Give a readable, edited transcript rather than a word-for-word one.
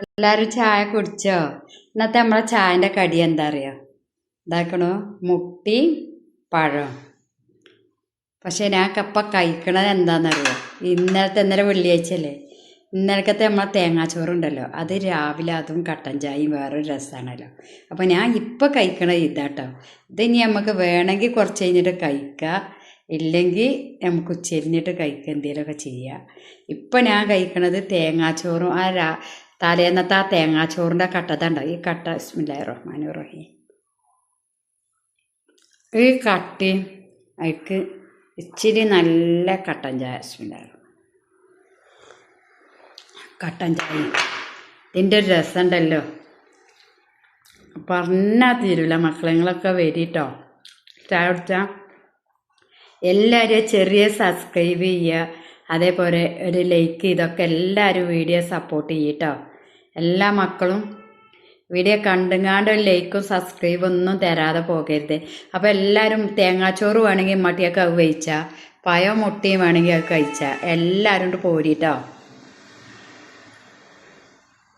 എല്ലാവരും ചായ കുടിച്ചോ? ഇന്നത്തെ നമ്മളെ ചായൻ്റെ കടി എന്താ അറിയോ? ഇതാക്കണോ മുട്ടി പഴം. പക്ഷെ ഞാൻ ഇപ്പം കഴിക്കണത് എന്താണെന്നറിയോ? ഇന്നലെ വെള്ളിയാഴ്ച അല്ലേ, ഇന്നലക്കത്തെ നമ്മളെ തേങ്ങാച്ചോറുണ്ടല്ലോ, അത് രാവിലെ അതും കട്ടൻ ചായയും വേറൊരു രസമാണല്ലോ. അപ്പോൾ ഞാൻ ഇപ്പം കഴിക്കണത് ഇതാട്ടോ. ഇതിനി നമുക്ക് വേണമെങ്കിൽ കുറച്ച് കഴിഞ്ഞിട്ട് കഴിക്കാം, ഇല്ലെങ്കിൽ നമുക്ക് ഉച്ചരിഞ്ഞിട്ട് കഴിക്കുക, എന്തെങ്കിലുമൊക്കെ ചെയ്യാം. ഇപ്പം ഞാൻ കഴിക്കണത് തേങ്ങാച്ചോറും തലേന്നത്തെ ആ തേങ്ങാച്ചോറിൻ്റെ കട്ടതുണ്ടോ, ഈ കട്ട ബിസ്മില്ലാഹിർ റഹ്മാനിർ റഹീം, ഈ കട്ടയും അതിക്ക് ഇച്ചിരി നല്ല കട്ടൻ ചായ, ബിസ്മില്ലാഹിർ കട്ടൻ ചായ. ഇതിൻ്റെ ഒരു രസമുണ്ടല്ലോ, പറഞ്ഞാൽ തീരില്ല. മക്കളങ്ങളൊക്കെ വരിട്ടോ ചായ കുടിച്ചാൽ. എല്ലാവരും ചെറിയ സബ്സ്ക്രൈബ് ചെയ്യുക, അതേപോലെ ഒരു ലൈക്ക്, ഇതൊക്കെ എല്ലാവരും വീഡിയോ സപ്പോർട്ട് ചെയ്യട്ടോ. എല്ലാ മക്കളും വീഡിയോ കണ്ടുങ്ങാണ്ട് ഒരു ലൈക്കും സബ്സ്ക്രൈബും ഒന്നും തരാതെ പോകരുത്. അപ്പോൾ എല്ലാവരും തേങ്ങാച്ചോറ് വേണമെങ്കിൽ മട്ടിയൊക്കെ അത് കഴിച്ചാൽ, പഴം മുട്ടയും വേണമെങ്കിൽ അത് കഴിച്ചാൽ എല്ലാവരും കൊണ്ട് പോരിട്ടോ.